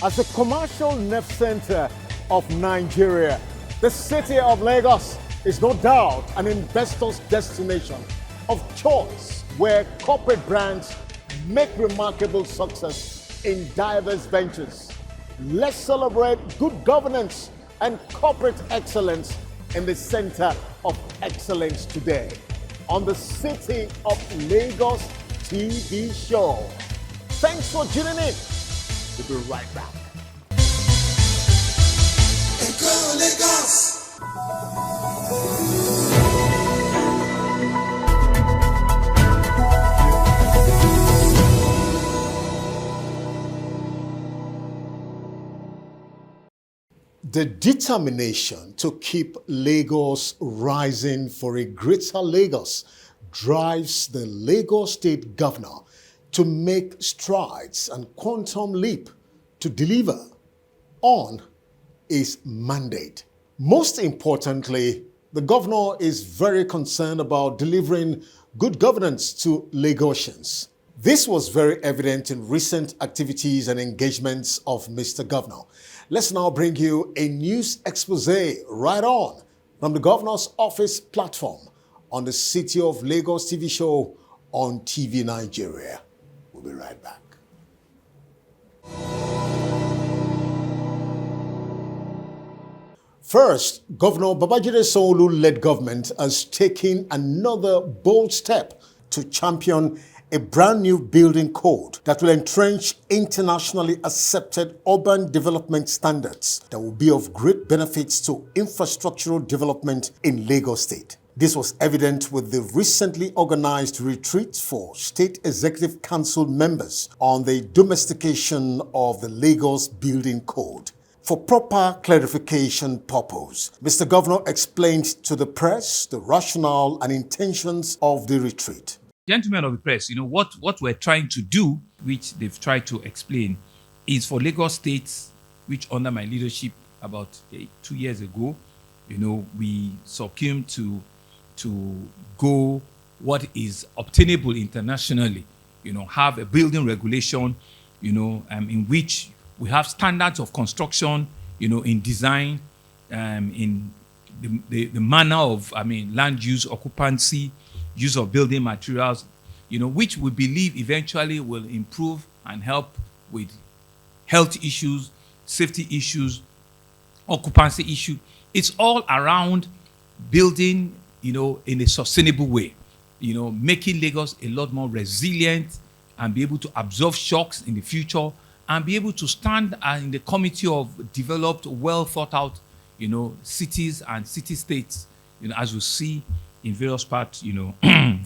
As a commercial nerve center of Nigeria, the city of Lagos is no doubt an investor's destination of choice where corporate brands make remarkable success in diverse ventures. Let's celebrate good governance and corporate excellence in the center of excellence today on the City of Lagos TV show. Thanks for tuning in. We'll be right back. Lagos. The determination to keep Lagos rising for a greater Lagos drives the Lagos State Governor to make strides and quantum leap to deliver on his mandate. Most importantly, the governor is very concerned about delivering good governance to Lagosians. This was very evident in recent activities and engagements of Mr. Governor. Let's now bring you a news expose right on from the governor's office platform on the City of Lagos TV show on TV Nigeria. We'll be right back. First, Governor Babajide Sanwo-Olu-led government has taken another bold step to champion a brand new building code that will entrench internationally accepted urban development standards that will be of great benefits to infrastructural development in Lagos State. This was evident with the recently organized retreat for State Executive Council members on the domestication of the Lagos Building Code. For proper clarification purpose, Mr. Governor explained to the press the rationale and intentions of the retreat. Gentlemen of the press, what we're trying to do, which they've tried to explain, is for Lagos State, which under my leadership about 2 years ago, we succumbed to go what is obtainable internationally, have a building regulation, in which we have standards of construction, in design, in the manner of, land use, occupancy, use of building materials, which we believe eventually will improve and help with health issues, safety issues, occupancy issue. It's all around building, in a sustainable way, making Lagos a lot more resilient and be able to absorb shocks in the future and be able to stand in the committee of developed, well thought out, cities and city-states, as we see in various parts,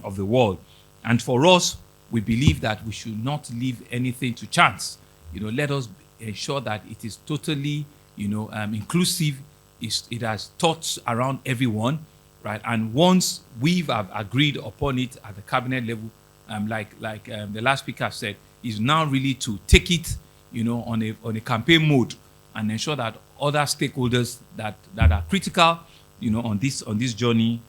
of the world. And for us, we believe that we should not leave anything to chance. Let us ensure that it is totally, inclusive. It has thoughts around everyone, right? And once we've agreed upon it at the cabinet level, like the last speaker said, is now really to take it, on a campaign mode and ensure that other stakeholders that are critical, on this journey,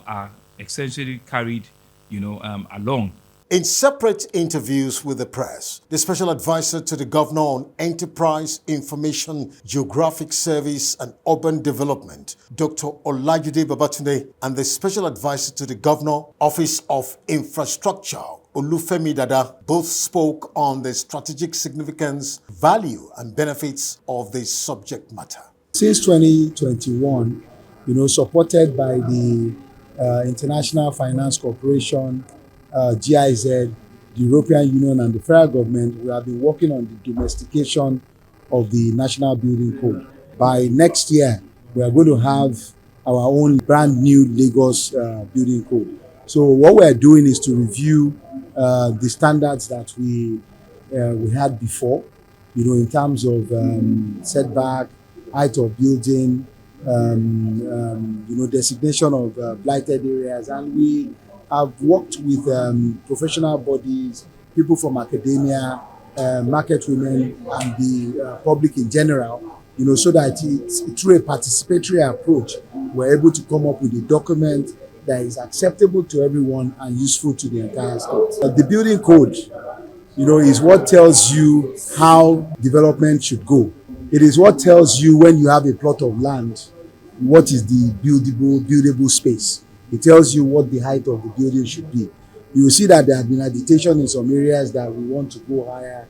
are essentially carried, along. In separate interviews with the press, the special advisor to the governor on Enterprise, Information, Geographic Service and Urban Development, Dr. Olajide Babatunde, and the special advisor to the governor, Office of Infrastructure, Olufemi Dada, both spoke on the strategic significance, value and benefits of the subject matter. Since 2021, supported by the International Finance Corporation, GIZ, the European Union and the federal government, we have been working on the domestication of the National Building Code. By next year, we are going to have our own brand new Lagos Building Code. So what we're doing is to review the standards that we had before, in terms of setback, height of building, designation of blighted areas, and we have worked with professional bodies, people from academia, market women, and the public in general, so that through a participatory approach, we're able to come up with a document that is acceptable to everyone and useful to the entire state. The building code, is what tells you how development should go. It is what tells you when you have a plot of land, what is the buildable space. It tells you what the height of the building should be. You will see that there has been agitation in some areas that we want to go higher.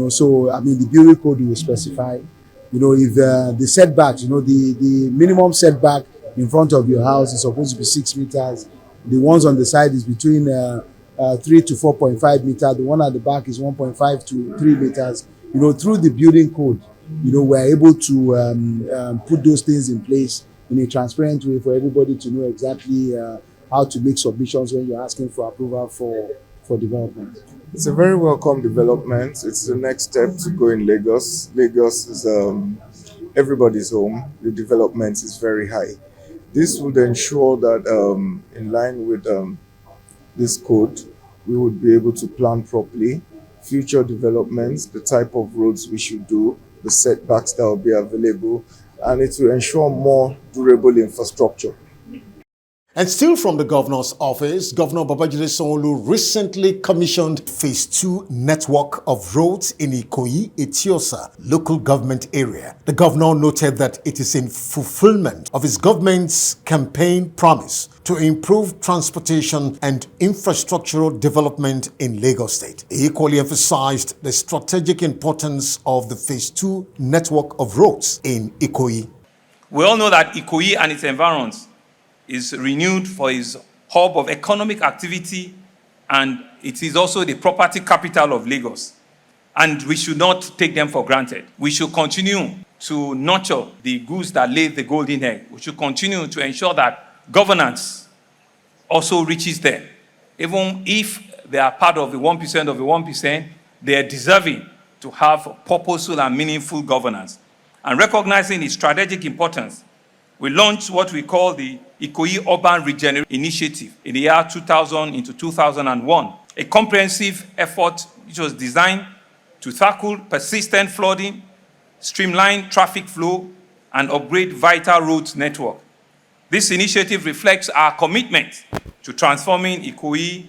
So the building code will specify, if the setbacks, the minimum setback in front of your house is supposed to be 6 meters. The ones on the side is between 3 to 4.5 meters. The one at the back is 1.5 to 3 meters. Through the building code, we're able to put those things in place in a transparent way for everybody to know exactly how to make submissions when you're asking for approval for development. It's a very welcome development. It's the next step to go in Lagos. Lagos is everybody's home. The development is very high. This would ensure that in line with this code, we would be able to plan properly future developments, the type of roads we should do, the setbacks that will be available, and it will ensure more durable infrastructure. And still from the governor's office, Governor Babajide Sanwo-Olu recently commissioned Phase 2 network of roads in Ikoyi, Etiosa local government area. The governor noted that it is in fulfillment of his government's campaign promise to improve transportation and infrastructural development in Lagos State. He equally emphasized the strategic importance of the Phase 2 network of roads in Ikoyi. We all know that Ikoyi and its environs is renewed for its hub of economic activity, and it is also the property capital of Lagos. And we should not take them for granted. We should continue to nurture the goose that laid the golden egg. We should continue to ensure that governance also reaches them. Even if they are part of the 1% of the 1%, they are deserving to have purposeful and meaningful governance. And recognizing its strategic importance, we launched what we call the Ikoyi Urban Regeneration Initiative in the year 2000 into 2001, a comprehensive effort which was designed to tackle persistent flooding, streamline traffic flow, and upgrade vital roads network. This initiative reflects our commitment to transforming Ikoyi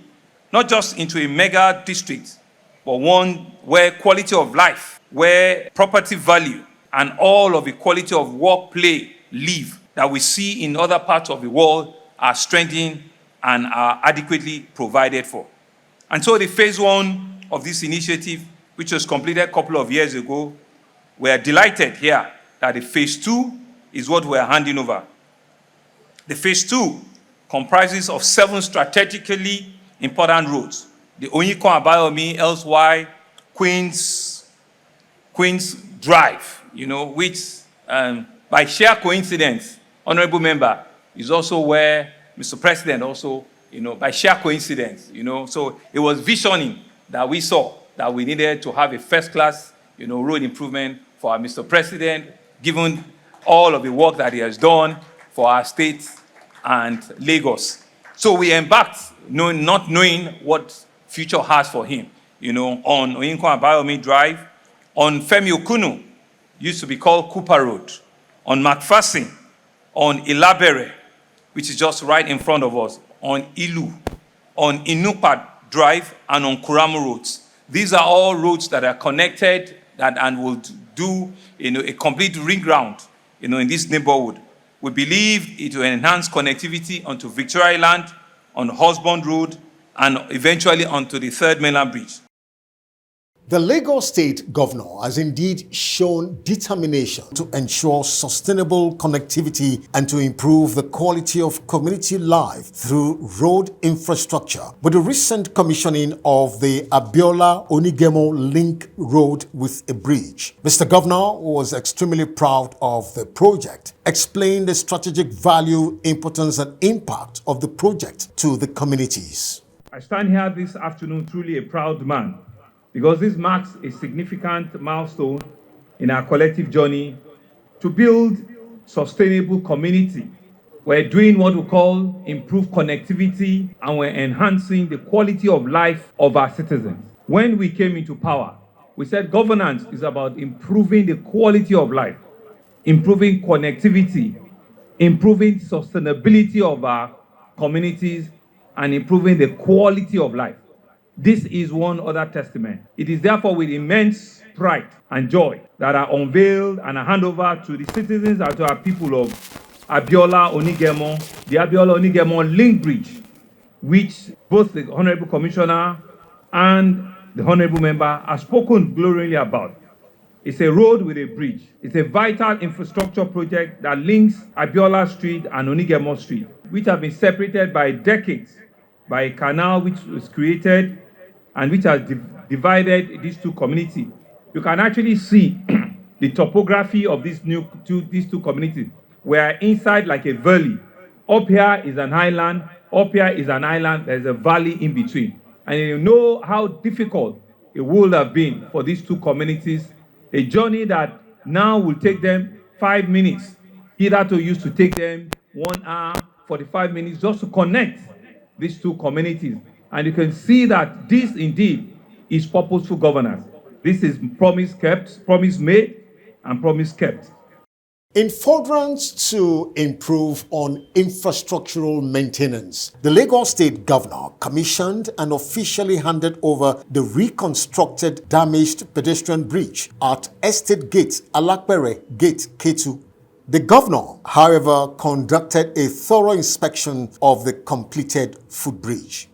not just into a mega district, but one where quality of life, where property value, and all of the quality of work, play, live that we see in other parts of the world are strengthened and are adequately provided for. And so the phase 1 of this initiative, which was completed a couple of years ago, we are delighted here that the phase 2 is what we are handing over. The phase 2 comprises of 7 strategically important roads. The Onyika Abayomi, elsewhere Queen's Drive, which by sheer coincidence, Honorable Member, is also where Mr. President also, by sheer coincidence, so it was visioning that we saw that we needed to have a first-class, road improvement for our Mr. President, given all of the work that he has done for our state and Lagos. So we embarked, not knowing what future has for him, on Onyika Abayomi Drive, on Femi Okunu, used to be called Cooper Road, on McPherson, on Ilabere, which is just right in front of us, on Ilu, on Inupa Drive, and on Kuramu roads. These are all roads that are connected and will do a complete ring round in this neighborhood. We believe it will enhance connectivity onto Victoria Island, on Husband Road, and eventually onto the Third Mainland Bridge. The Lagos State Governor has indeed shown determination to ensure sustainable connectivity and to improve the quality of community life through road infrastructure. With the recent commissioning of the Abiola-Onigemo Link Road with a bridge, Mr. Governor was extremely proud of the project, explained the strategic value, importance, and impact of the project to the communities. I stand here this afternoon truly a proud man, because this marks a significant milestone in our collective journey to build sustainable community. We're doing what we call improved connectivity, and we're enhancing the quality of life of our citizens. When we came into power, we said governance is about improving the quality of life, improving connectivity, improving sustainability of our communities, and improving the quality of life. This is one other testament. It is therefore with immense pride and joy that I unveiled and I hand over to the citizens and to our people of Abiola Onigemo, the Abiola Onigemo Link Bridge, which both the Honorable Commissioner and the Honorable Member have spoken glowingly about. It's a road with a bridge. It's a vital infrastructure project that links Abiola Street and Onigemo Street, which have been separated by decades by a canal which was created and which has divided these two communities. You can actually see the topography of these two communities. We are inside like a valley. Up here is an island. Up here is an island. There's a valley in between. And you know how difficult it would have been for these two communities. A journey that now will take them 5 minutes. Hitherto used to take them 1 hour, 45 minutes just to connect these two communities. And you can see that this indeed is purposeful governance. This is promise kept, promise made, and promise kept. In furtherance to improve on infrastructural maintenance, the Lagos State Governor commissioned and officially handed over the reconstructed damaged pedestrian bridge at Estate Gate, Alakpere Gate, Ketu. The governor, however, conducted a thorough inspection of the completed footbridge.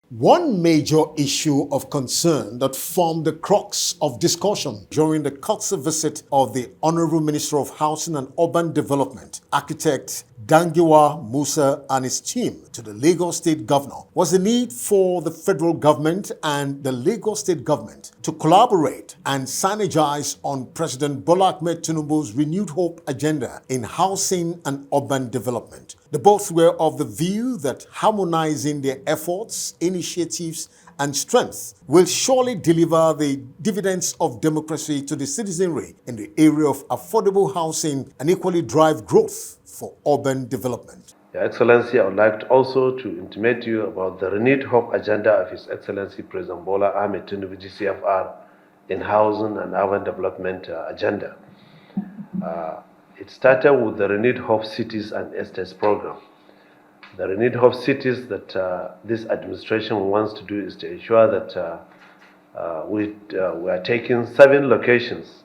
One major issue of concern that formed the crux of discussion during the courtesy visit of the Honorable Minister of Housing and Urban Development, Architect Dangiwa Musa and his team to the Lagos State Governor was the need for the federal government and the Lagos State government to collaborate and synergize on President Bola Ahmed Tinubu's renewed hope agenda in housing and urban development. The both were of the view that harmonizing their efforts, initiatives, and strength will surely deliver the dividends of democracy to the citizenry in the area of affordable housing and equally drive growth for urban development. Your Excellency, I would like also to intimate to you about the renewed hope agenda of His Excellency President Bola Ahmed Tinubu GCFR in housing and urban development agenda. It started with the renewed hope cities and estates program. The renewed hope cities that this administration wants to do is to ensure that we are taking 7 locations,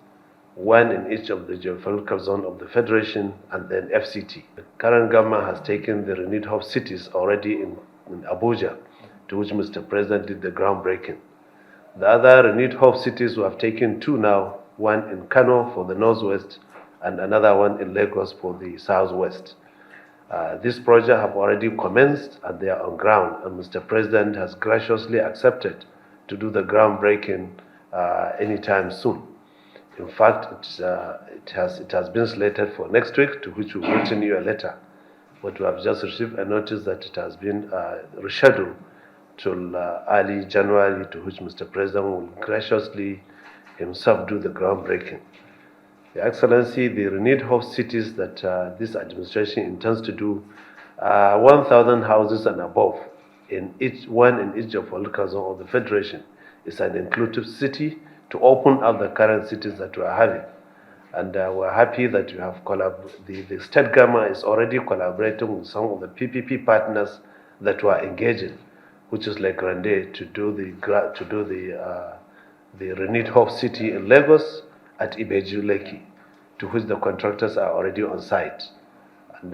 one in each of the geopolitical zone of the Federation and then FCT. The current government has taken the renewed hope cities already in Abuja, to which Mr. President did the groundbreaking. The other renewed hope cities we have taken 2 now, one in Kano for the northwest and another one in Lagos for the southwest. This project have already commenced and they are on ground, and Mr. President has graciously accepted to do the groundbreaking anytime soon. In fact, it has been slated for next week, to which we've written you a letter. But we have just received a notice that it has been rescheduled till early January, to which Mr. President will graciously himself do the groundbreaking. Your Excellency, the renewed hope cities that this administration intends to do 1,000 houses and above, in each geopolitical zone of the Federation, is an inclusive city to open up the current cities that we are having. And we're happy that you have the state government is already collaborating with some of the PPP partners that we are engaging, which is like Grande, to do the renewed hope city in Lagos at Ibeju Lekki, to which the contractors are already on site. And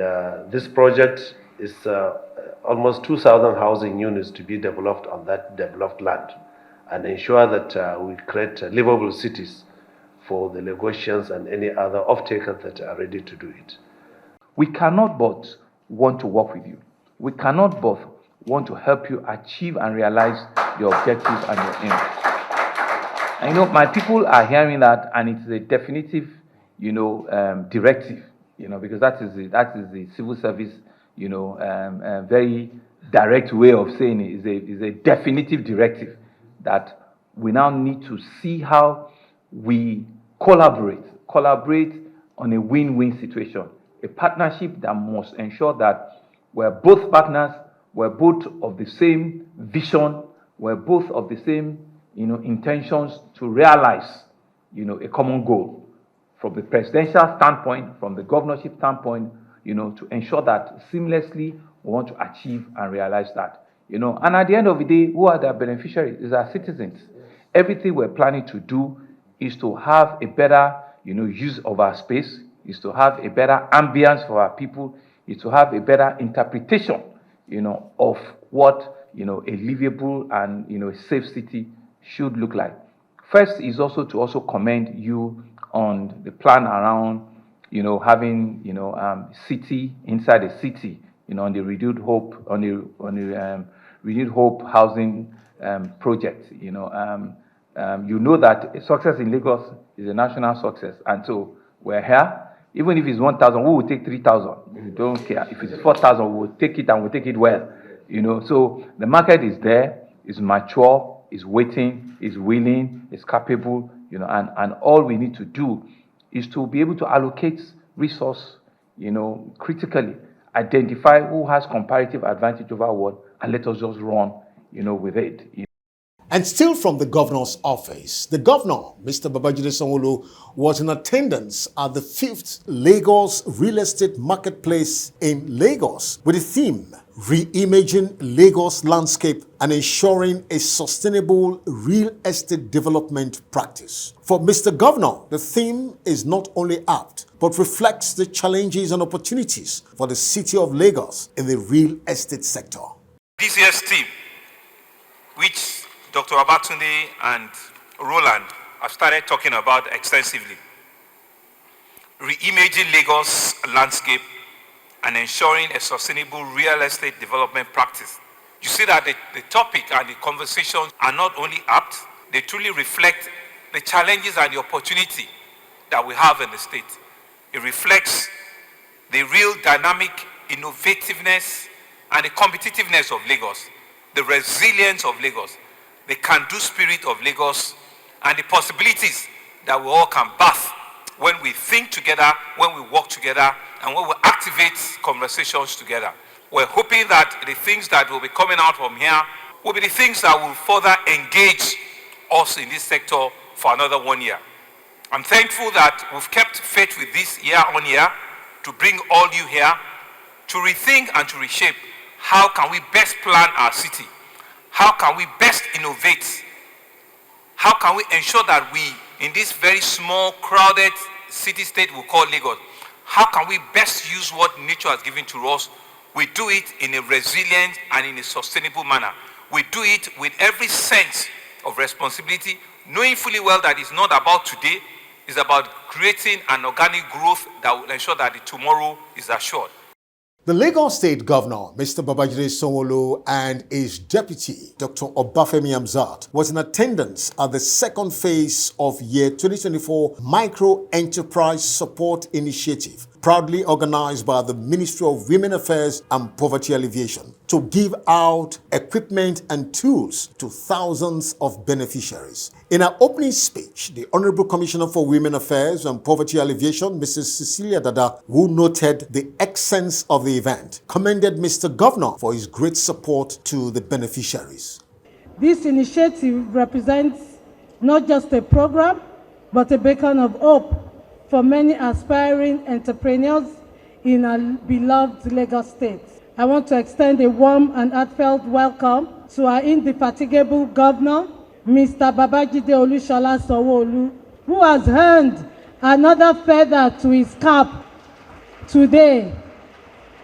this project is almost 2,000 housing units to be developed on that developed land, and ensure that we create livable cities for the Lagosians and any other off-takers that are ready to do it. We cannot but want to work with you. We cannot but want to help you achieve and realize your objectives and your aims. And my people are hearing that, and it's a definitive, directive, because that is the civil service, very direct way of saying it is a definitive directive that we now need to see how we collaborate on a win-win situation, a partnership that must ensure that we're both partners, we're both of the same vision, we're both of the same intentions to realize, a common goal from the presidential standpoint, from the governorship standpoint, to ensure that seamlessly we want to achieve and realize that. And at the end of the day, who are the beneficiaries? Is our citizens. Everything we're planning to do is to have a better, use of our space, is to have a better ambience for our people, is to have a better interpretation, of what, a livable and, a safe city should look like. First is also to also commend you on the plan around, having, city inside the city, on the renewed hope, renewed hope housing project. You know that success in Lagos is a national success, and so we're here. Even if it's 1,000, we will take 3,000. We don't care. If it's 4,000, we'll take it and we'll take it well. So the market is there, is mature, is waiting, is willing, is capable. And all we need to do is to be able to allocate resource, critically, identify who has comparative advantage over what, and let us just run, with it. And still from the governor's office, the governor, Mr. Babajide Sanwo-Olu, was in attendance at the 5th Lagos Real Estate Marketplace in Lagos with the theme, Reimaging Lagos Landscape and Ensuring a Sustainable Real Estate Development Practice. For Mr. Governor, the theme is not only apt, but reflects the challenges and opportunities for the city of Lagos in the real estate sector. This year's theme, which Dr. Abatunde and Roland have started talking about extensively, reimaging Lagos landscape and ensuring a sustainable real estate development practice. You see that the topic and the conversations are not only apt, they truly reflect the challenges and the opportunity that we have in the state. It reflects the real dynamic innovativeness and the competitiveness of Lagos, the resilience of Lagos, the can-do spirit of Lagos, and the possibilities that we all can birth when we think together, when we work together, and when we activate conversations together. We're hoping that the things that will be coming out from here will be the things that will further engage us in this sector for another 1 year. I'm thankful that we've kept faith with this year on year to bring all you here to rethink and to reshape how can we best plan our city. How can we best innovate? How can we ensure that we, in this very small, crowded city-state we call Lagos, how can we best use what nature has given to us? We do it in a resilient and in a sustainable manner. We do it with every sense of responsibility, knowing fully well that it's not about today, it's about creating an organic growth that will ensure that the tomorrow is assured. The Lagos State Governor, Mr. Babajide Sanwo-Olu, and his deputy, Dr. Obafemi Hamzat, was in attendance at the second phase of Year 2024 Micro Enterprise Support Initiative, proudly organized by the Ministry of Women Affairs and Poverty Alleviation, to give out equipment and tools to thousands of beneficiaries. In her opening speech, the Honorable Commissioner for Women Affairs and Poverty Alleviation, Mrs. Cecilia Dada, who noted the essence of the event, commended Mr. Governor for his great support to the beneficiaries. This initiative represents not just a program, but a beacon of hope for many aspiring entrepreneurs in our beloved Lagos State. I want to extend a warm and heartfelt welcome to our indefatigable governor, Mr. Babajide Olushola Sanwo-Olu, who has earned another feather to his cap today.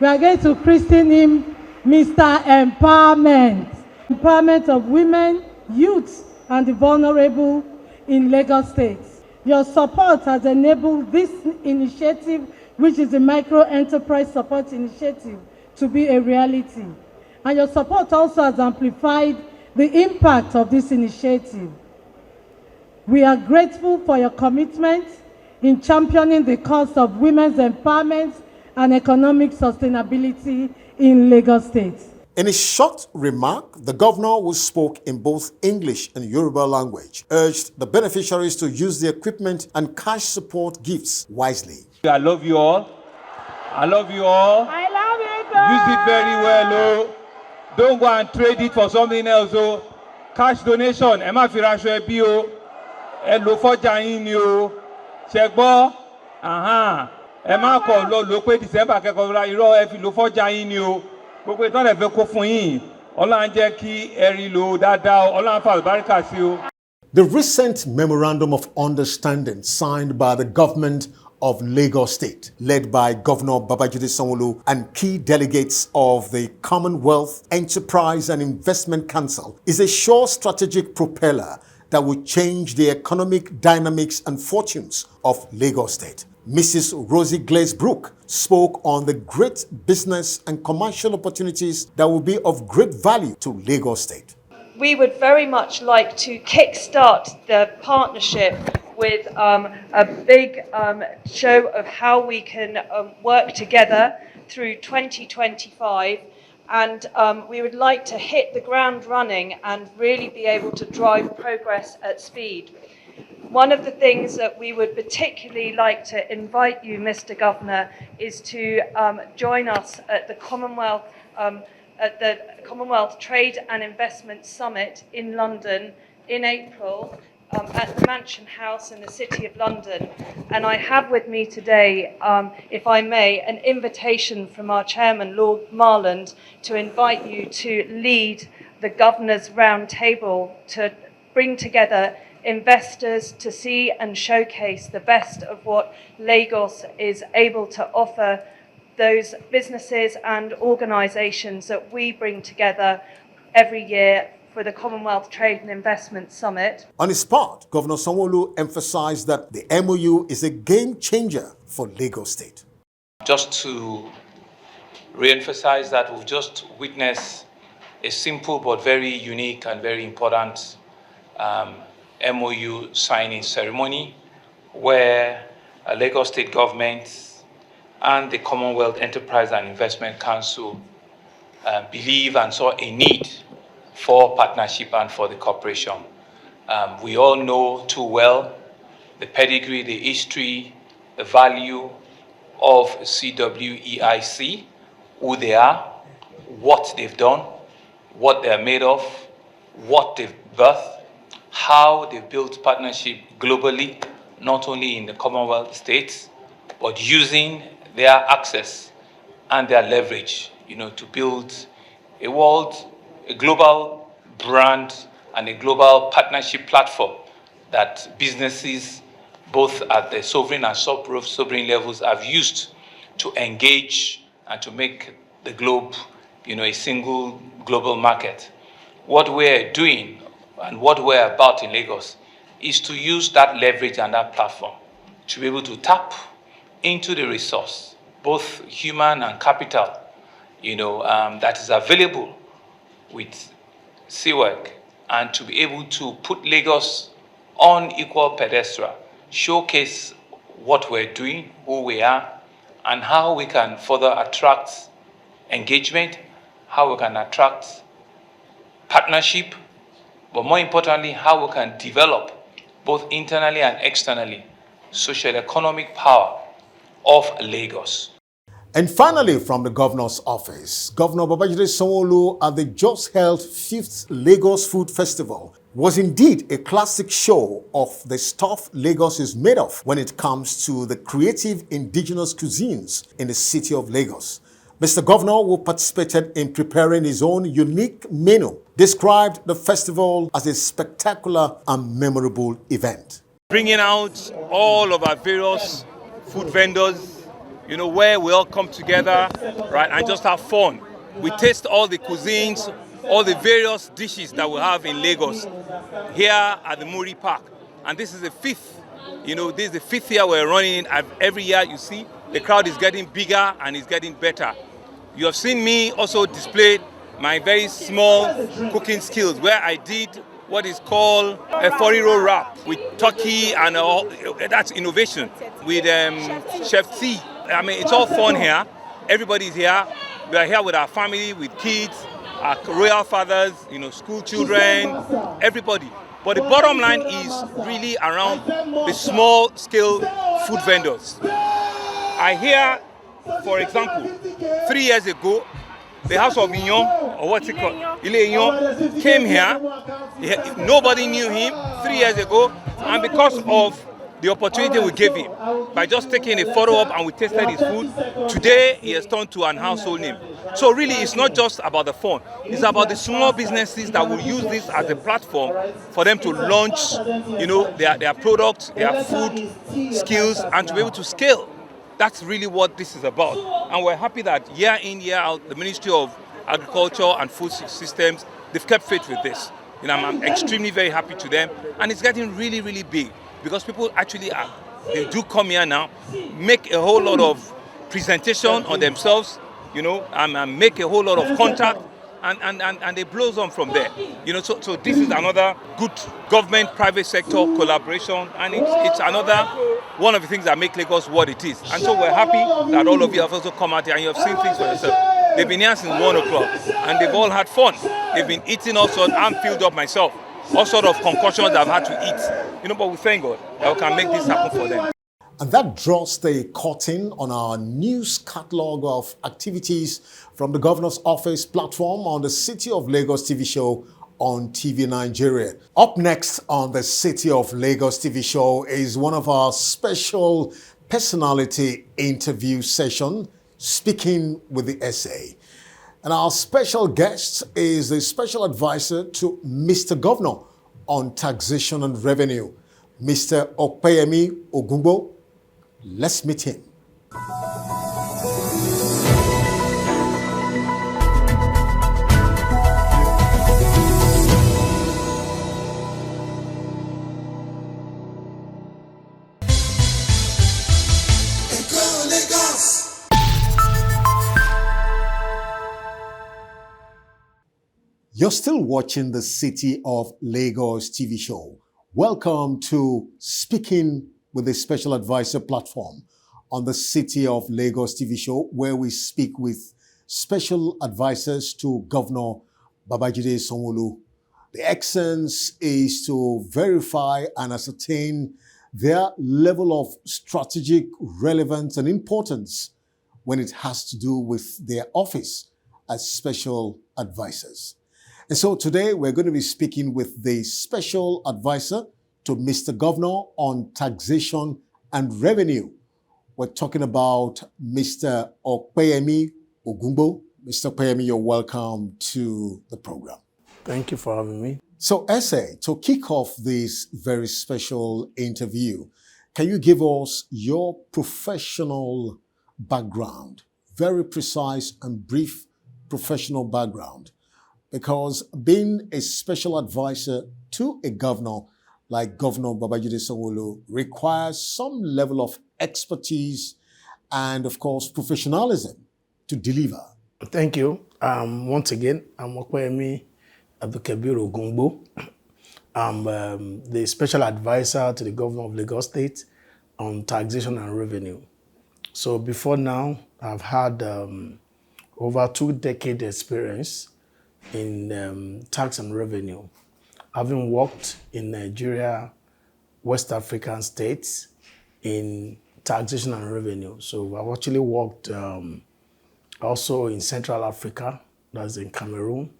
We are going to christen him Mr. Empowerment. Empowerment of women, youth, and the vulnerable in Lagos State. Your support has enabled this initiative, which is the Micro Enterprise Support Initiative, to be a reality. And your support also has amplified the impact of this initiative. We are grateful for your commitment in championing the cause of women's empowerment and economic sustainability in Lagos State. In a short remark, the governor, who spoke in both English and Yoruba language, urged the beneficiaries to use the equipment and cash support gifts wisely. I love you all. I love you all. I love you too. Use it very well, oh. Don't go and trade it for something else, oh. Cash donation, ẹ má fi raṣọ ẹbí o. Ẹ lò fọ́jà yín ni o. Ṣẹgbọ́, ẹ má kọ̀ lọ lò pé December kẹ́kọ̀ọ́ irọ́ ẹ fi lò fọ́jà yín ni o. Gbogbo ìtọ́lẹ̀ fẹ́ kó fún yín, Ọlọ́run jẹ́ kí ẹ rí lò dáadáa o. Ọlọ́run fà àlùbáríkà sí o. The recent Memorandum of Understanding signed by the government of Lagos State, led by Governor Babajide Sanwo-Olu and key delegates of the Commonwealth Enterprise and Investment Council, is a sure strategic propeller that will change the economic dynamics and fortunes of Lagos State. Mrs. Rosie Glaze-Brook spoke on the great business and commercial opportunities that will be of great value to Lagos State. We would very much like to kickstart the partnership with a big show of how we can work together through 2025, and we would like to hit the ground running and really be able to drive progress at speed. One of the things that we would particularly like to invite you, Mr. Governor, is to join us at the Commonwealth Trade and Investment Summit in London in April at the Mansion House in the City of London. And I have with me today, if I may, an invitation from our chairman, Lord Marland, to invite you to lead the Governor's Roundtable to bring together investors to see and showcase the best of what Lagos is able to offer those businesses and organisations that we bring together every year for the Commonwealth Trade and Investment Summit. On his part, Governor Sanwo-Olu emphasized that the MOU is a game changer for Lagos State. Just to re-emphasize that we've just witnessed a simple but very unique and very important MOU signing ceremony where a Lagos State government and the Commonwealth Enterprise and Investment Council believe and saw a need for partnership and for the cooperation. We all know too well the pedigree, the history, the value of CWEIC, who they are, what they've done, what they're made of, what they've birthed, how they've built partnership globally, not only in the Commonwealth states, but using their access and their leverage, to build a global brand and a global partnership platform that businesses, both at the sovereign and sub-sovereign levels, have used to engage and to make the globe, a single global market. What we're doing and what we're about in Lagos is to use that leverage and that platform to be able to tap into the resource, both human and capital, that is available with SEWAC, and to be able to put Lagos on equal pedestal, showcase what we're doing, who we are, and how we can further attract engagement, how we can attract partnership, but more importantly, how we can develop both internally and externally social economic power of Lagos. And finally, from the governor's office, Governor Babajide Sanwo-Olu at the just held 5th Lagos Food Festival was indeed a classic show of the stuff Lagos is made of when it comes to the creative indigenous cuisines in the city of Lagos. Mr. Governor, who participated in preparing his own unique menu, described the festival as a spectacular and memorable event. Bringing out all of our various food vendors, where we all come together, right, and just have fun. We taste all the cuisines, all the various dishes that we have in Lagos here at the Muri Park. And this is the 5th, this is the 5th year we're running. Every year, you see, the crowd is getting bigger and it's getting better. You have seen me also display my very small cooking skills, where I did what is called a 40-roll wrap with turkey and all. That's innovation with Chef T. I mean, it's all fun here. Everybody's here. We are here with our family, with kids, our royal fathers, school children, everybody. But the bottom line is really around the small-scale food vendors. I hear, for example, 3 years ago, the House of Ignon, or what's it called, Ile Ignon, came here. Nobody knew him 3 years ago, and because of the opportunity we gave him by just taking a photo up and we tasted his food. Today, he has turned to an household name. So really, it's not just about the fund. It's about the small businesses that will use this as a platform for them to launch, their products, their food skills, and to be able to scale. That's really what this is about. And we're happy that year in, year out, the Ministry of Agriculture and Food Systems, they've kept faith with this. I'm extremely very happy to them. And it's getting really, really big because people actually they do come here now, make a whole lot of presentation on themselves, and make a whole lot of contact, and they blows on from there. So this is another good government-private sector collaboration, and it's another one of the things that make Lagos what it is. And so we're happy that all of you have also come out here and you have seen things for yourself. They've been here since 1 o'clock, and they've all had fun. They've been eating all sorts. I'm filled up myself. All sort of concoctions I've had to eat. But we thank God that we can make this happen for them. And that draws the curtain on our news catalog of activities from the Governor's Office platform on the City of Lagos TV show on TV Nigeria. Up next on the City of Lagos TV show is one of our special personality interview session, Speaking with the SA. And our special guest is the special advisor to Mr. Governor on Taxation and Revenue, Mr. Opeyemi Ogungbo. Let's meet him. You're still watching the City of Lagos TV show. Welcome to Speaking with a Special Advisor platform on the City of Lagos TV show, where we speak with special advisors to Governor Babajide Sanwo-Olu. The essence is to verify and ascertain their level of strategic relevance and importance when it has to do with their office as special advisors. And so today we're going to be speaking with the special advisor to Mr. Governor on Taxation and Revenue. We're talking about Mr. Opeyemi Ogungbo. Mr. Opeyemi, you're welcome to the program. Thank you for having me. So, Essay, to kick off this very special interview, can you give us your professional background, very precise and brief professional background? Because being a special advisor to a governor like Governor Babajide Sanwo-Olu requires some level of expertise and, of course, professionalism to deliver. Thank you. Once again, I'm Opeyemi Ogungbo. I'm the special advisor to the Governor of Lagos State on Taxation and Revenue. So before now, I've had over 2 decades experience in tax and revenue, having worked in Nigeria, West African states in taxation and revenue. So I've actually worked also in Central Africa, that's in Cameroon,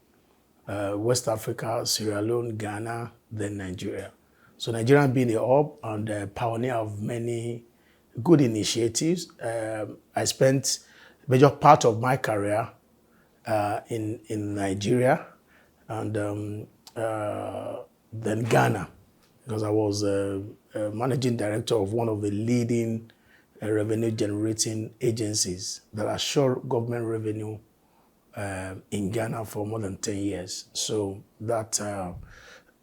West Africa, Sierra Leone, Ghana, then Nigeria. So Nigeria being the hub and the pioneer of many good initiatives. I spent a major part of my career in Nigeria and then Ghana, because I was a managing director of one of the leading revenue generating agencies that assure government revenue in Ghana for more than 10 years. So that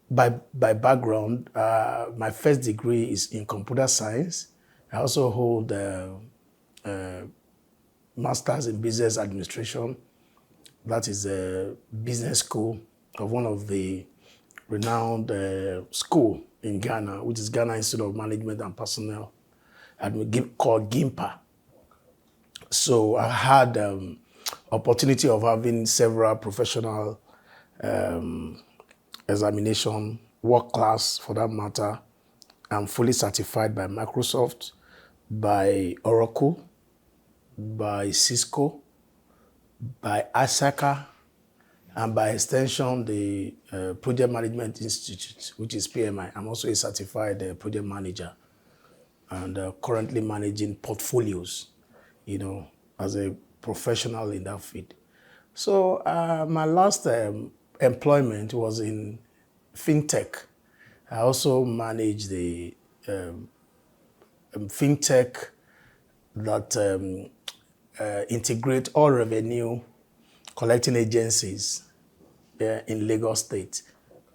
by background, my first degree is in computer science. I also hold a master's in business administration. That is a business school of one of the renowned school in Ghana, which is Ghana Institute of Management and Personnel, called GIMPA. So I had opportunity of having several professional examination, work class for that matter. I'm fully certified by Microsoft, by Oracle, by Cisco, by ASACA, and by extension, the Project Management Institute, which is PMI. I'm also a certified project manager. and currently managing portfolios, as a professional in that field. So my last employment was in fintech. I also managed the fintech that integrate all revenue collecting agencies in Lagos State.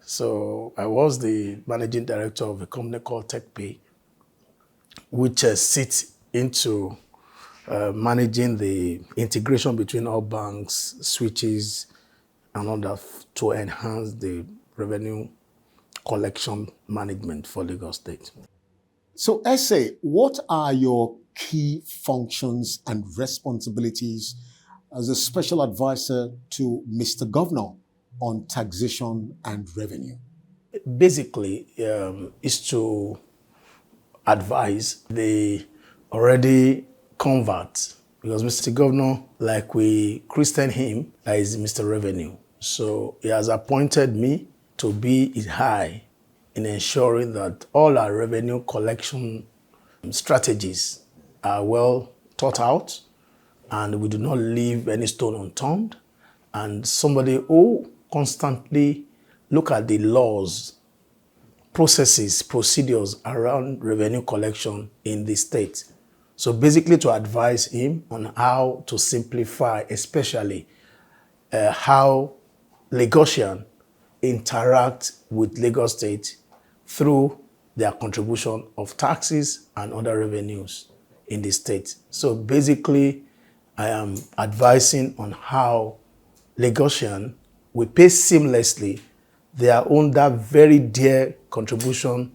So I was the managing director of a company called TechPay, which sits into managing the integration between all banks, switches, and all that to enhance the revenue collection management for Lagos State. So, SA, what are your key functions and responsibilities as a special advisor to Mr. Governor on taxation and revenue? Basically, is to advise the already convert, because Mr. Governor, like we christen him, is Mr. Revenue. So he has appointed me to be his eye in ensuring that all our revenue collection strategies are well thought out and we do not leave any stone unturned. And somebody who constantly look at the laws, processes, procedures around revenue collection in the state. So basically to advise him on how to simplify, especially how Lagosian interact with Lagos State through their contribution of taxes and other revenues in the state. So basically, I am advising on how Lagosian will pay seamlessly their own that very dear contribution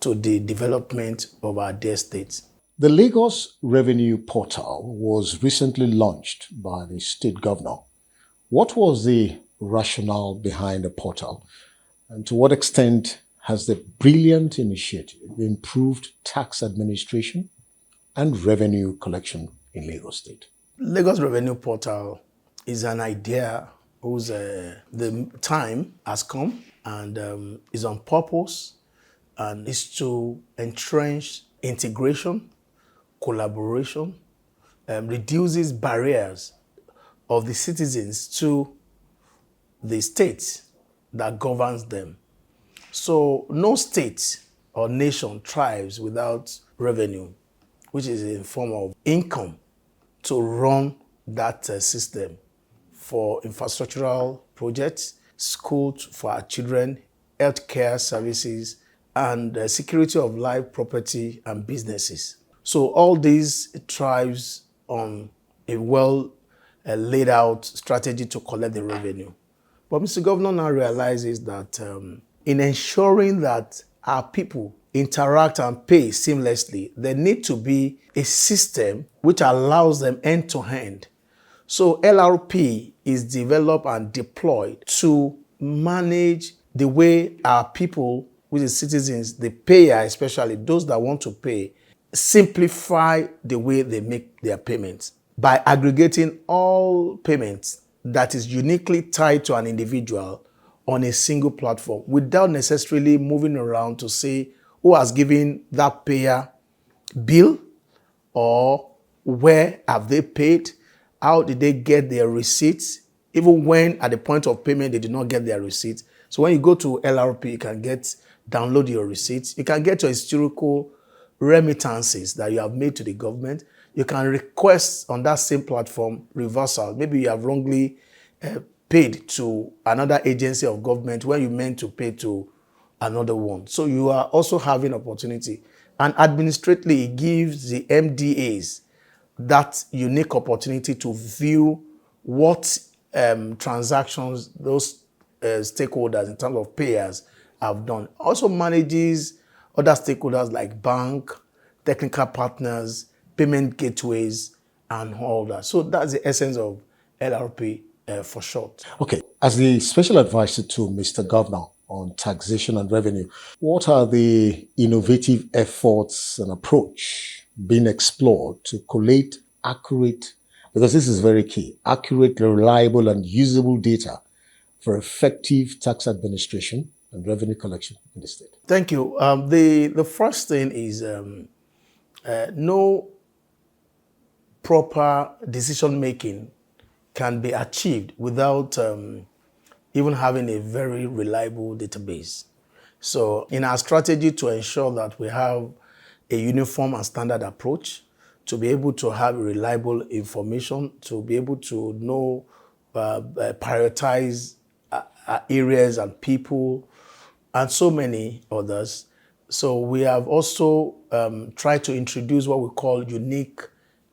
to the development of our dear state. The Lagos Revenue Portal was recently launched by the state governor. What was the rationale behind the portal? And to what extent has the brilliant initiative improved tax administration and revenue collection in Lagos State? Lagos Revenue Portal is an idea whose the time has come and is on purpose and is to entrench integration, collaboration, reduces barriers of the citizens to the state that governs them. So no state or nation thrives without revenue, which is in form of income to run that system for infrastructural projects, schools for our children, healthcare services, and security of life, property, and businesses. So all these thrives on a well laid out strategy to collect the revenue. But Mr. Governor now realizes that in ensuring that our people interact and pay seamlessly, there needs to be a system which allows them end-to-end. So LRP is developed and deployed to manage the way our people, which is citizens, the payer, especially those that want to pay, simplify the way they make their payments by aggregating all payments that is uniquely tied to an individual on a single platform without necessarily moving around to say who has given that payer bill or where have they paid, how did they get their receipts, even when at the point of payment they did not get their receipts. So when you go to LRP, you can download your receipts. You can get your historical remittances that you have made to the government. You can request on that same platform reversal. Maybe you have wrongly paid to another agency of government when you meant to pay to another one. So you are also having opportunity. And administratively, it gives the MDAs that unique opportunity to view what transactions those stakeholders in terms of payers have done. Also manages other stakeholders like bank, technical partners, payment gateways, and all that. So that's the essence of LRP for short. Okay, as the special advisor to Mr. Governor on taxation and revenue, what are the innovative efforts and approach being explored to collate accurate, because this is very key, accurate, reliable, and usable data for effective tax administration and revenue collection in the state? Thank you. The first thing is no proper decision making can be achieved without even having a very reliable database. So in our strategy to ensure that we have a uniform and standard approach, to be able to have reliable information, to be able to know, prioritize areas and people, and so many others. So we have also tried to introduce what we call unique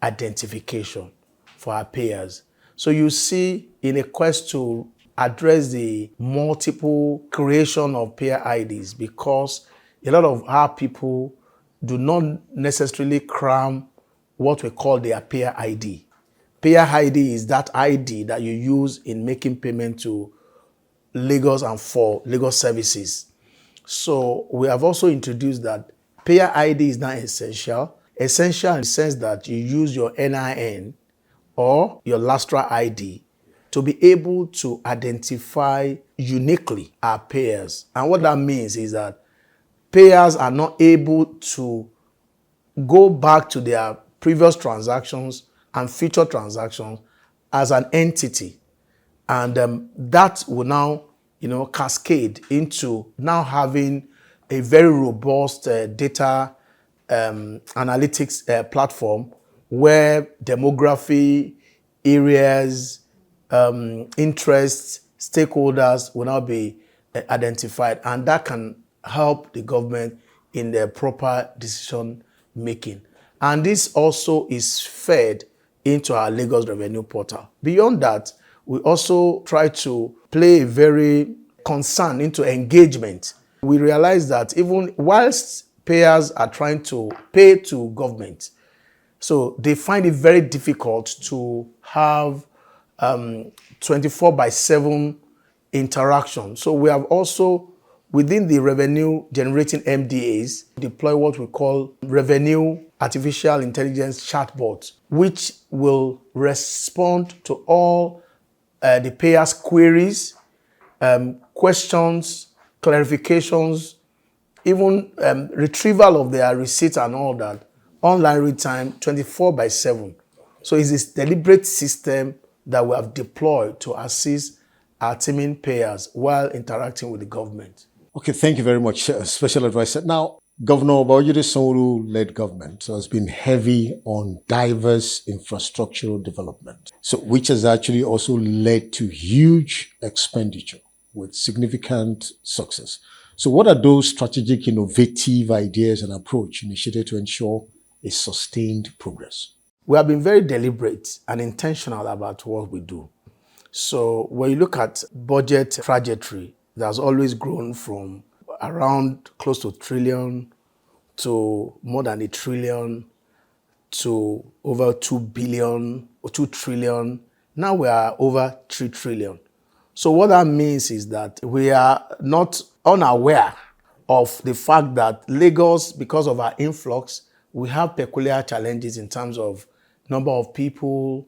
identification for our payers. So you see, in a quest to address the multiple creation of payer IDs, because a lot of our people do not necessarily cram what we call their payer ID. Payer ID is that ID that you use in making payment to Lagos and for Lagos services. So we have also introduced that payer ID is not essential. Essential in the sense that you use your NIN or your Lastra ID to be able to identify uniquely our payers. And what that means is that payers are not able to go back to their previous transactions and future transactions as an entity. And that will now, cascade into now having a very robust data analytics platform where demography, areas, interests, stakeholders will now be identified, and that can help the government in their proper decision making. And this also is fed into our Lagos Revenue Portal. Beyond that, we also try to play a very concern into engagement. We realize that even whilst payers are trying to pay to government, so they find it very difficult to have 24/7 interaction. So we have also, within the revenue generating MDAs, deploy what we call revenue artificial intelligence chatbot, which will respond to all the payers' queries, questions, clarifications, even retrieval of their receipts and all that, online real time, 24/7. So it's this deliberate system that we have deployed to assist our teaming payers while interacting with the government. Okay, thank you very much, Special Advisor. Now, Governor Oyedepo led government has been heavy on diverse infrastructural development, so which has actually also led to huge expenditure with significant success. So what are those strategic, innovative ideas and approach initiated to ensure a sustained progress? We have been very deliberate and intentional about what we do. So when you look at budget trajectory, it has always grown from around close to 1 trillion to more than 1 trillion to over 2 billion or 2 trillion. Now we are over 3 trillion. So what that means is that we are not unaware of the fact that Lagos, because of our influx, we have peculiar challenges in terms of number of people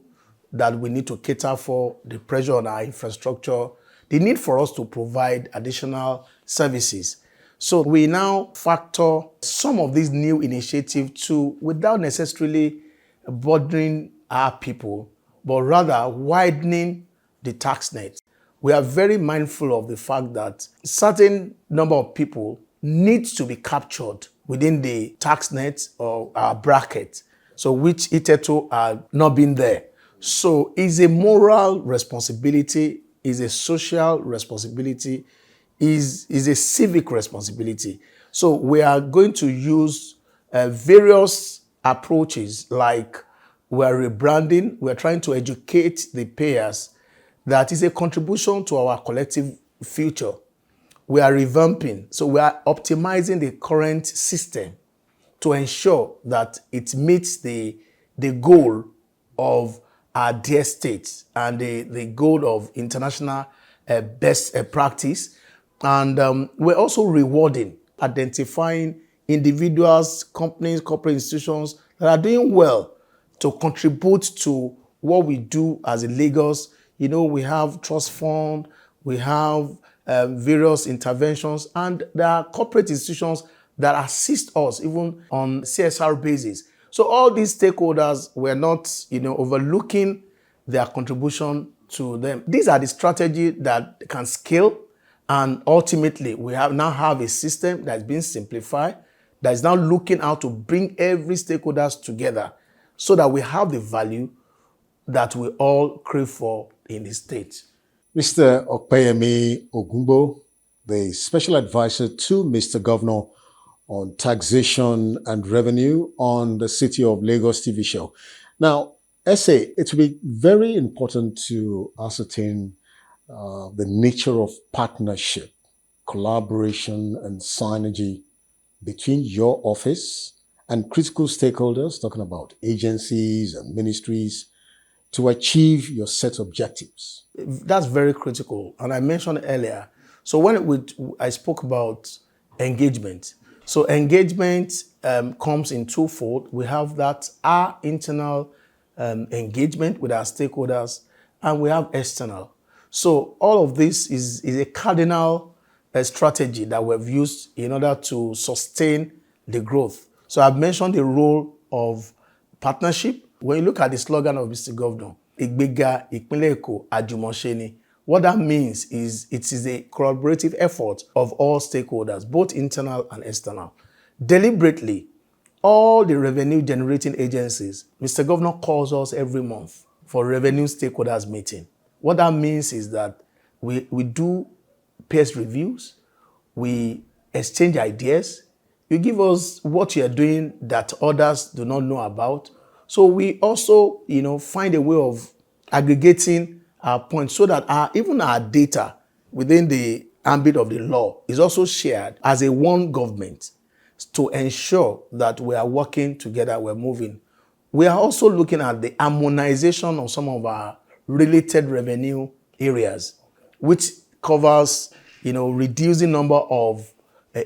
that we need to cater for, the pressure on our infrastructure, the need for us to provide additional services. So we now factor some of these new initiatives to, without necessarily bothering our people, but rather widening the tax net. We are very mindful of the fact that certain number of people needs to be captured within the tax net or our bracket, so which hitherto are not been there. So it's a moral responsibility, is a social responsibility, is a civic responsibility. So we are going to use various approaches, like we are rebranding, we are trying to educate the payers that is a contribution to our collective future. We are revamping, so we are optimizing the current system to ensure that it meets the goal of our dear states and the goal of international best practice. And we're also rewarding, identifying individuals, companies, corporate institutions that are doing well to contribute to what we do as a Lagos. We have trust fund, we have various interventions, and there are corporate institutions that assist us even on CSR basis. So all these stakeholders were not, overlooking their contribution to them. These are the strategies that can scale, and ultimately we now have a system that's been simplified, that is now looking out to bring every stakeholders together so that we have the value that we all crave for in the state. Mr. Okpeyemi Ogumbo, the special advisor to Mr. Governor on taxation and revenue on the City of Lagos TV show. Now, SA, it will be very important to ascertain the nature of partnership, collaboration, and synergy between your office and critical stakeholders, talking about agencies and ministries, to achieve your set objectives. That's very critical. And I mentioned earlier, so when I spoke about engagement. So engagement comes in twofold. We have that our internal engagement with our stakeholders, and we have external. So all of this is a cardinal strategy that we've used in order to sustain the growth. So I've mentioned the role of partnership. When you look at the slogan of Mr. Governor, Igbega, Ìpínlẹ̀ Èkó, Àjùmọ̀ṣe, what that means is it is a collaborative effort of all stakeholders, both internal and external. Deliberately, all the revenue generating agencies, Mr. Governor calls us every month for revenue stakeholders meeting. What that means is that we do peer reviews, we exchange ideas, you give us what you are doing that others do not know about. So we also, find a way of aggregating our points so that even our data within the ambit of the law is also shared as a one government to ensure that we are working together, we're moving. We are also looking at the harmonization of some of our related revenue areas, which covers, reducing number of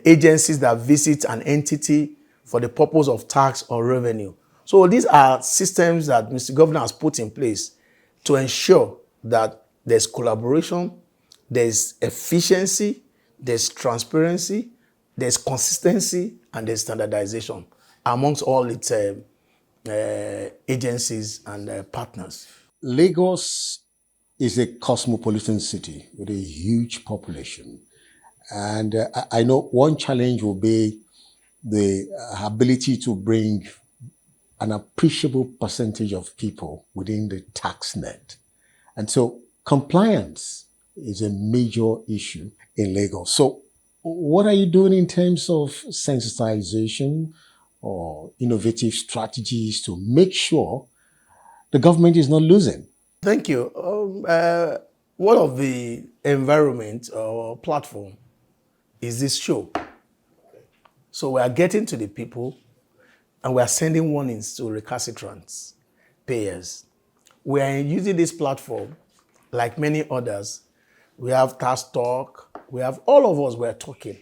agencies that visit an entity for the purpose of tax or revenue. So these are systems that Mr. Governor has put in place to ensure that there's collaboration, there's efficiency, there's transparency, there's consistency, and there's standardization amongst all its agencies and partners. Lagos is a cosmopolitan city with a huge population. And I know one challenge will be the ability to bring an appreciable percentage of people within the tax net. And so compliance is a major issue in Lagos. So what are you doing in terms of sensitization or innovative strategies to make sure the government is not losing? Thank you. One of the environment or platform is this show. So we are getting to the people and we are sending warnings to recalcitrant payers. We are using this platform like many others. We have task talk. We have all of us, we are talking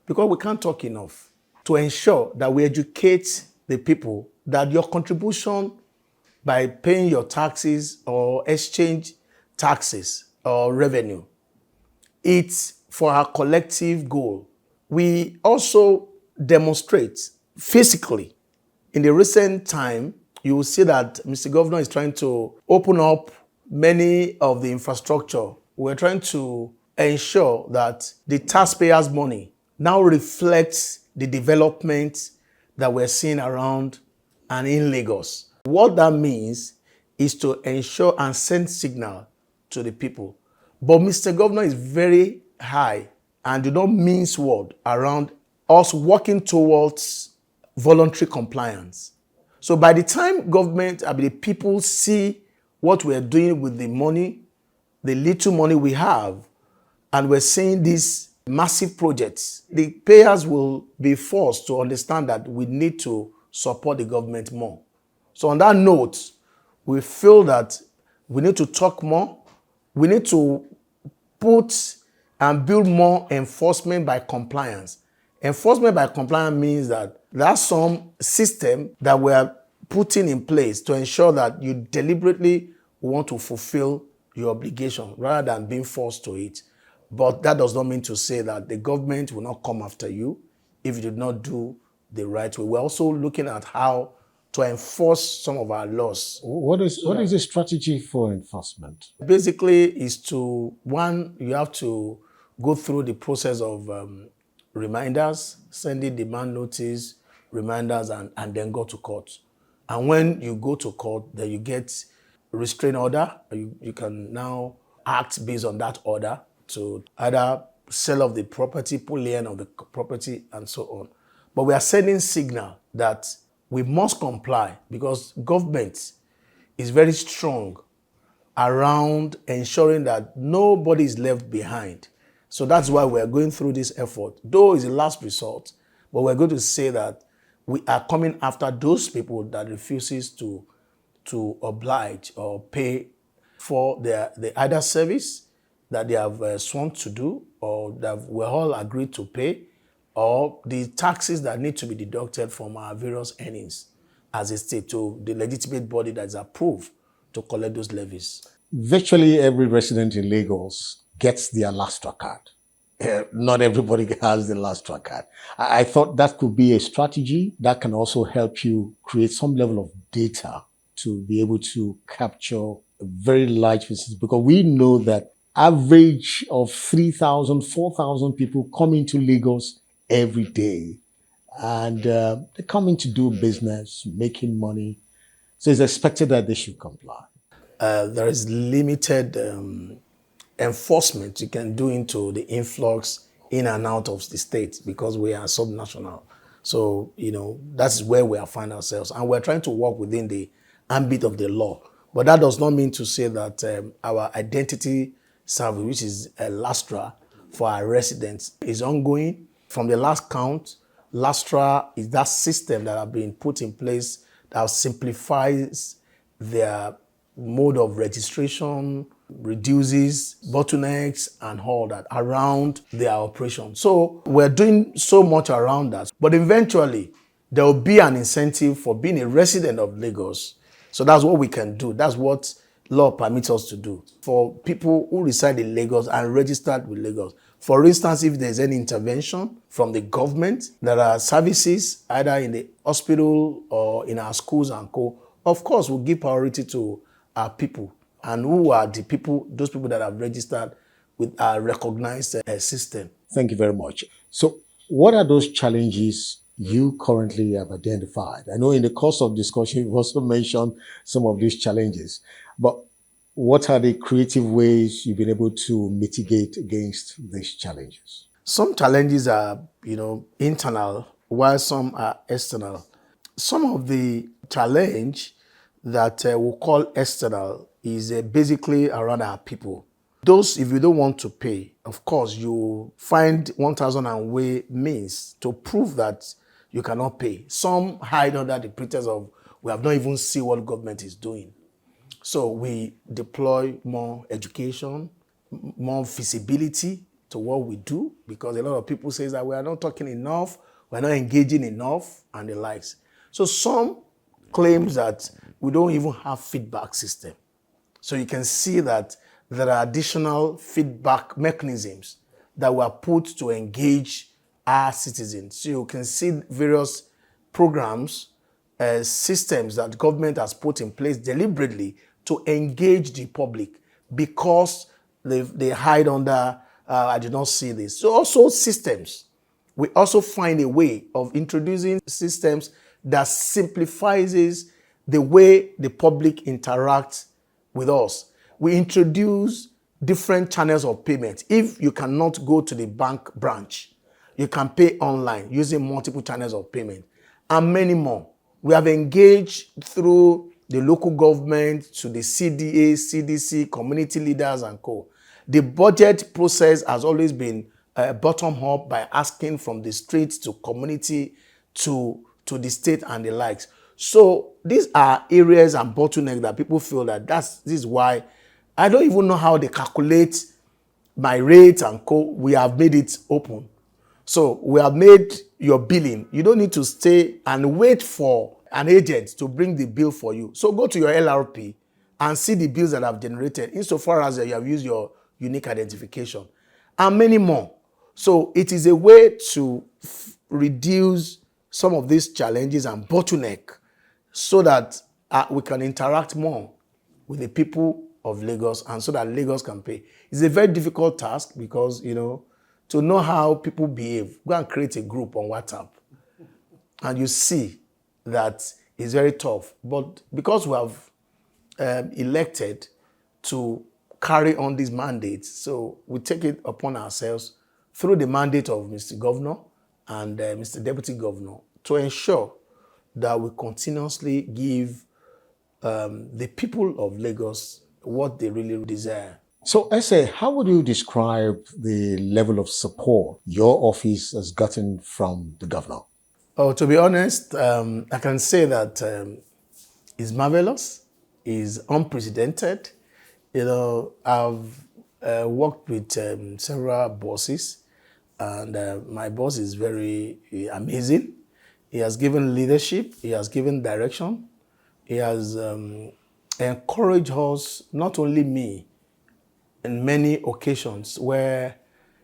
because we can't talk enough to ensure that we educate the people that your contribution by paying your taxes or exchange taxes or revenue, it's for our collective goal. We also demonstrate physically. In the recent time, you will see that Mr. Governor is trying to open up many of the infrastructure. We're trying to ensure that the taxpayers' money now reflects the development that we're seeing around and in Lagos. What that means is to ensure and send signal to the people. But Mr. Governor is very high and do not mince word around us working towards voluntary compliance. So by the time the people see what we're doing with the money, the little money we have, and we're seeing these massive projects, the payers will be forced to understand that we need to support the government more. So on that note, we feel that we need to talk more. We need to put and build more enforcement by compliance. Enforcement by compliance means that there's some system that we are putting in place to ensure that you deliberately want to fulfill your obligation rather than being forced to it. But that does not mean to say that the government will not come after you if you did not do the right way. We're also looking at how to enforce some of our laws. What is the strategy for enforcement? Basically, is to, one, you have to go through the process of reminders, sending demand notice, reminders, and then go to court. And when you go to court, then you get restraint order. You can now act based on that order to either sell off the property, pull lien of the property, and so on. But we are sending signal that we must comply because government is very strong around ensuring that nobody is left behind. So that's why we're going through this effort. Though it's a last resort, but we're going to say that we are coming after those people that refuses to oblige or pay for the either service that they have sworn to do or that we all agreed to pay, or the taxes that need to be deducted from our various earnings as a state to the legitimate body that is approved to collect those levies. Virtually every resident in Lagos gets their Lastra card. Not everybody has the Lastra card. I thought that could be a strategy that can also help you create some level of data to be able to capture a very large percentage, because we know that average of 3,000, 4,000 people come into Lagos every day, and they're coming to do business, making money. So it's expected that they should comply. There is limited enforcement you can do into the influx in and out of the state because we are subnational. So, that's where we are find ourselves. And we're trying to work within the ambit of the law. But that does not mean to say that our identity survey, which is a Lastra for our residents, is ongoing. From the last count, Lastra is that system that have been put in place that simplifies their mode of registration, reduces bottlenecks and all that around their operation. So we're doing so much around that. But eventually, there will be an incentive for being a resident of Lagos. So that's what we can do. That's what law permits us to do. For people who reside in Lagos and registered with Lagos. For instance, if there's any intervention from the government, there are services either in the hospital or in our schools and co. Of course, we'll give priority to our people. And who are the people, those people that have registered with our recognized system. Thank you very much. So what are those challenges you currently have identified? I know in the course of discussion, you've also mentioned some of these challenges, but what are the creative ways you've been able to mitigate against these challenges? Some challenges are, internal, while some are external. Some of the challenge that we'll call external is basically around our people. Those, if you don't want to pay, of course, you find 1,000 and way means to prove that you cannot pay. Some hide under the pretense of, we have not even seen what government is doing. So we deploy more education, more visibility to what we do, because a lot of people say that we are not talking enough, we're not engaging enough, and the likes. So some claims that we don't even have feedback system. So you can see that there are additional feedback mechanisms that were put to engage our citizens. So you can see various programs, systems that government has put in place deliberately to engage the public because they hide under, I did not see this. So also systems. We also find a way of introducing systems that simplifies the way the public interacts with us. We introduce different channels of payment. If you cannot go to the bank branch, you can pay online using multiple channels of payment and many more. We have engaged through the local government to the CDA, CDC, community leaders and co. The budget process has always been bottom up by asking from the streets to community to the state and the likes. So these are areas and bottlenecks that people feel that this is why I don't even know how they calculate my rates and co. We have made it open. So we have made your billing. You don't need to stay and wait for an agent to bring the bill for you. So go to your LRP and see the bills that have generated insofar as you have used your unique identification and many more. So it is a way to reduce some of these challenges and bottleneck so that we can interact more with the people of Lagos and so that Lagos can pay. It's a very difficult task because, to know how people behave, go and create a group on WhatsApp and you see that it's very tough. But because we have elected to carry on these mandates, so we take it upon ourselves through the mandate of Mr. Governor and Mr. Deputy Governor to ensure that we continuously give the people of Lagos what they really desire. So, Ese, how would you describe the level of support your office has gotten from the governor? Oh, to be honest, I can say that it's marvelous, it's unprecedented. I've worked with several bosses, and my boss is very amazing. He has given leadership, he has given direction, he has encouraged us, not only me, in many occasions where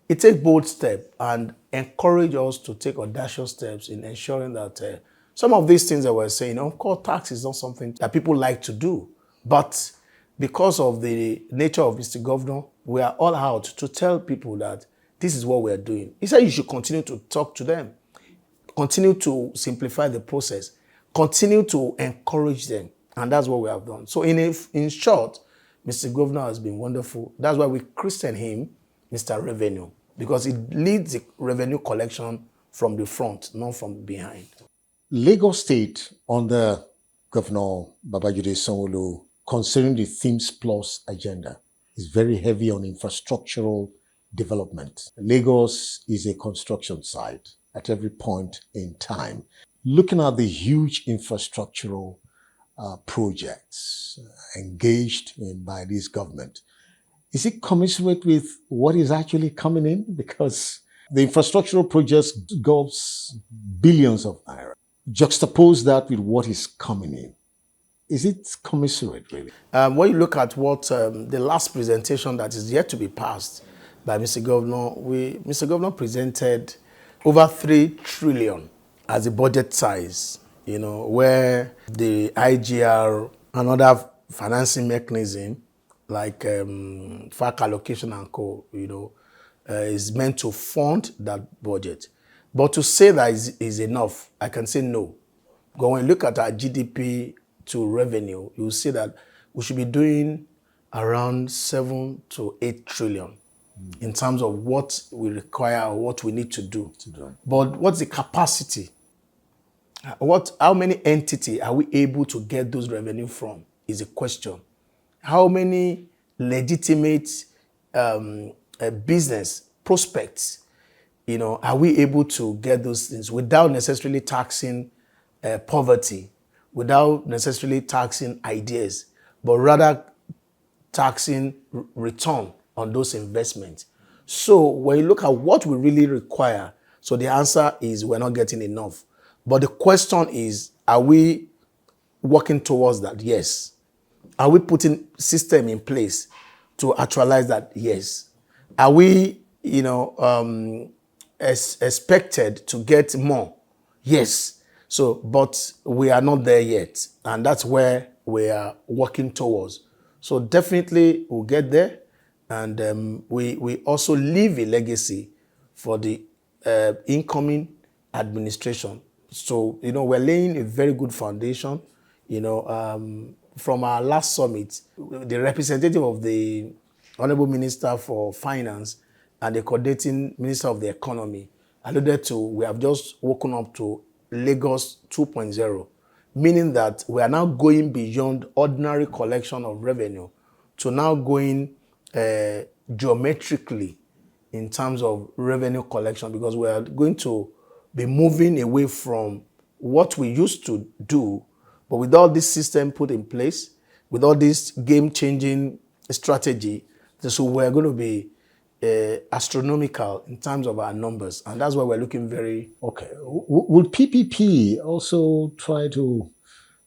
he takes bold steps and encourage us to take audacious steps in ensuring that some of these things that we're saying, of course, tax is not something that people like to do, but because of the nature of Mr. Governor, we are all out to tell people that this is what we are doing. He said you should continue to talk to them, continue to simplify the process, continue to encourage them, and that's what we have done. So in short, Mr. Governor has been wonderful. That's why we christened him Mr. Revenue, because he leads the revenue collection from the front, not from behind. Lagos State, under Governor Babajide Sanwo-Olu, considering the Themes Plus agenda, is very heavy on infrastructural development. Lagos is a construction site at every point in time. Looking at the huge infrastructural projects engaged in by this government, is it commensurate with what is actually coming in? Because the infrastructural projects gulps billions of naira. Juxtapose that with what is coming in. Is it commensurate, really? When you look at what the last presentation that is yet to be passed by Mr. Governor, Mr. Governor presented over 3 trillion as a budget size, where the IGR and other financing mechanism like FAC allocation and co, is meant to fund that budget. But to say that is enough, I can say no. But when you look at our GDP to revenue, you'll see that we should be doing around 7 to 8 trillion in terms of what we require or what we need to do. But what's the capacity? How many entity are we able to get those revenue from is a question. How many legitimate business prospects, are we able to get those things without necessarily taxing poverty, without necessarily taxing ideas, but rather taxing return on those investments? So when you look at what we really require, so the answer is we're not getting enough. But the question is, are we working towards that? Yes. Are we putting system in place to actualize that? Yes. Are we, expected to get more? Yes. So, but we are not there yet. And that's where we are working towards. So definitely we'll get there. And we also leave a legacy for the incoming administration. So, we're laying a very good foundation. From our last summit, the representative of the Honorable Minister for Finance and the coordinating Minister of the Economy alluded to, we have just woken up to Lagos 2.0, meaning that we are now going beyond ordinary collection of revenue to now going geometrically in terms of revenue collection, because we are going to be moving away from what we used to do, but with all this system put in place, with all this game-changing strategy, so we're going to be astronomical in terms of our numbers, and that's why we're looking very... Okay. Would PPP also try to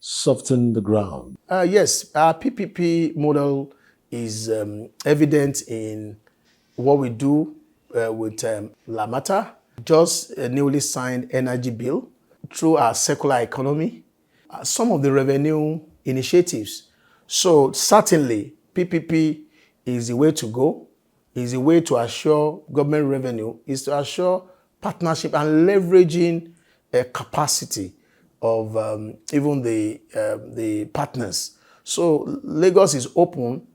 soften the ground? Yes, our PPP model is evident in what we do with Lamata, just a newly signed energy bill, through our circular economy, some of the revenue initiatives. So certainly, PPP is the way to go, is the way to assure government revenue, is to assure partnership and leveraging capacity of even the partners. So Lagos is open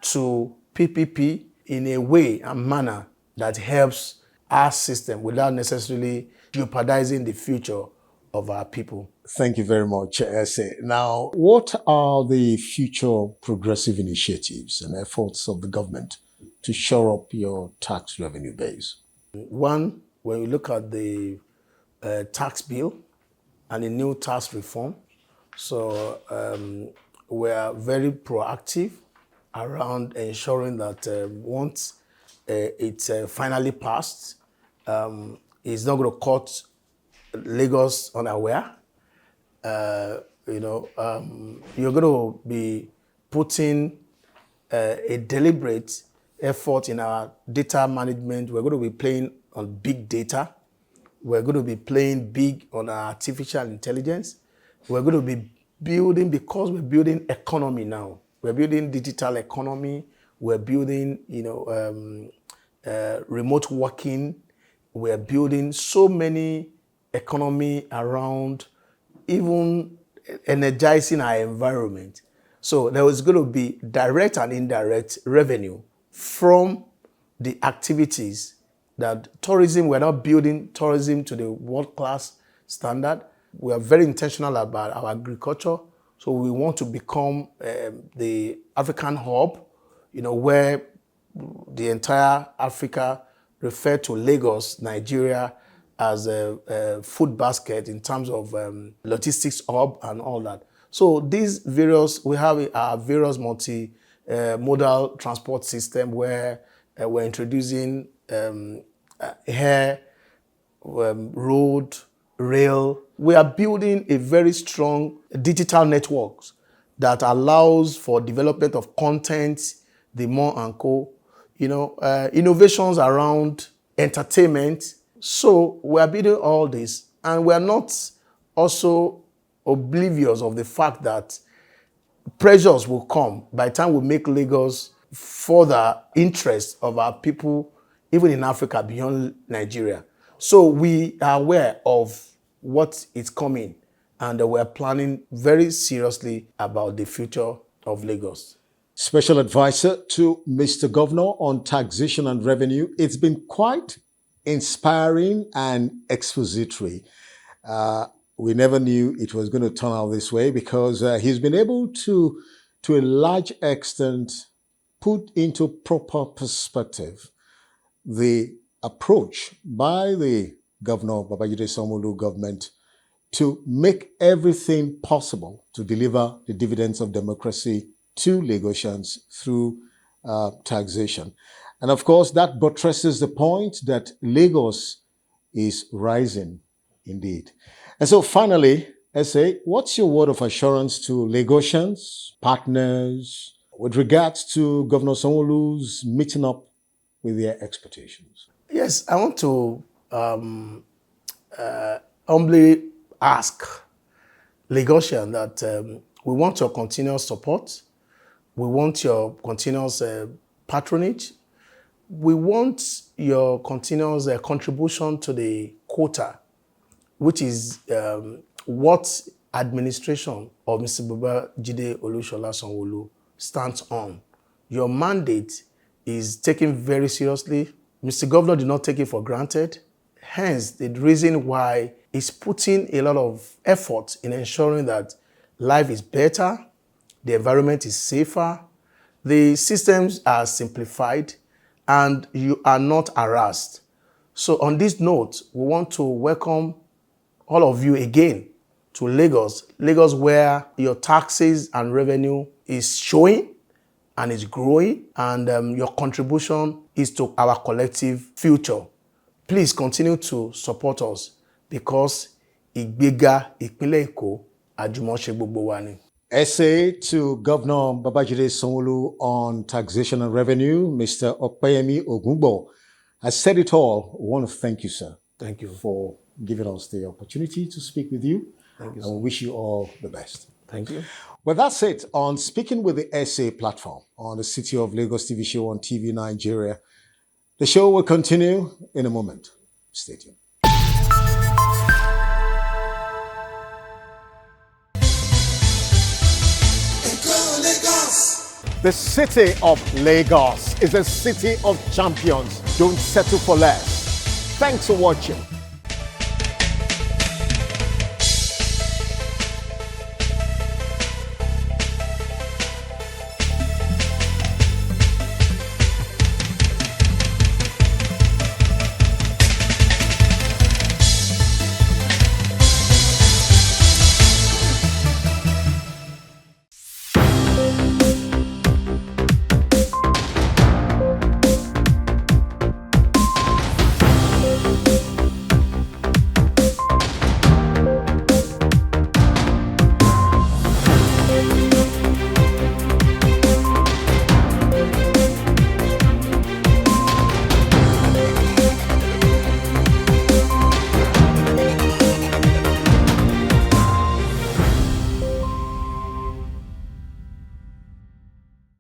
to PPP in a way and manner that helps our system without necessarily jeopardizing the future of our people. Thank you very much, Ese. Now, what are the future progressive initiatives and efforts of the government to shore up your tax revenue base? One, when you look at the tax bill and the new tax reform, so we are very proactive around ensuring that once it's finally passed, it's not going to caught Lagos unaware. You're going to be putting a deliberate effort in our data management. We're going to be playing on big data. We're going to be playing big on our artificial intelligence. We're going to be building, because we're building economy now. We're building digital economy. We're building, remote working. We're building so many economy around even energizing our environment. So there is going to be direct and indirect revenue from the activities that tourism, we're not building tourism to the world-class standard. We are very intentional about our agriculture. So we want to become the African hub, where the entire Africa refer to Lagos, Nigeria, as a food basket in terms of logistics hub and all that. So these various, we have our various multi-modal transport system where we're introducing air, road, rail. We are building a very strong digital network that allows for development of content, the more and co, innovations around entertainment. So we are building all this, and we are not also oblivious of the fact that pressures will come by the time we make Lagos further interest of our people, even in Africa, beyond Nigeria. So we are aware of what is coming, and we're planning very seriously about the future of Lagos. Special advisor to Mr. Governor on taxation and revenue. It's been quite inspiring and expository. We never knew it was going to turn out this way, because he's been able to a large extent, put into proper perspective the approach by the Governor Babajide Sanwo-Olu government to make everything possible to deliver the dividends of democracy to Lagosians through taxation. And of course, that buttresses the point that Lagos is rising indeed. And so finally, Ese, what's your word of assurance to Lagosians, partners, with regards to Governor Sanwo-Olu's meeting up with their expectations? Yes, I want to humbly ask Lagosian that we want your continuous support. We want your continuous patronage. We want your continuous contribution to the quota, which is what administration of Mr. Babajide Olusola Sanwo-Olu stands on. Your mandate is taken very seriously. Mr. Governor did not take it for granted. Hence, the reason why he's putting a lot of effort in ensuring that life is better, the environment is safer, the systems are simplified, and you are not harassed. So on this note, we want to welcome all of you again to Lagos. Lagos, where your taxes and revenue is showing and is growing, and your contribution is to our collective future. Please continue to support us, because Ìgbéga Ìpínlẹ̀ Èkó àjùmọ̀ṣe gbogbo wa ni. Essay to Governor Babajide Sanwo-Olu on taxation and revenue, Mr. Opeyemi Ogungbo, has said it all. I want to thank you, sir. Thank you. For giving us the opportunity to speak with you. Thank you. And we wish you all the best. Thank you. Well, that's it on Speaking with the SA platform on the City of Lagos TV show on TV Nigeria. The show will continue in a moment. Stay tuned. The city of Lagos is a city of champions. Don't settle for less. Thanks for watching.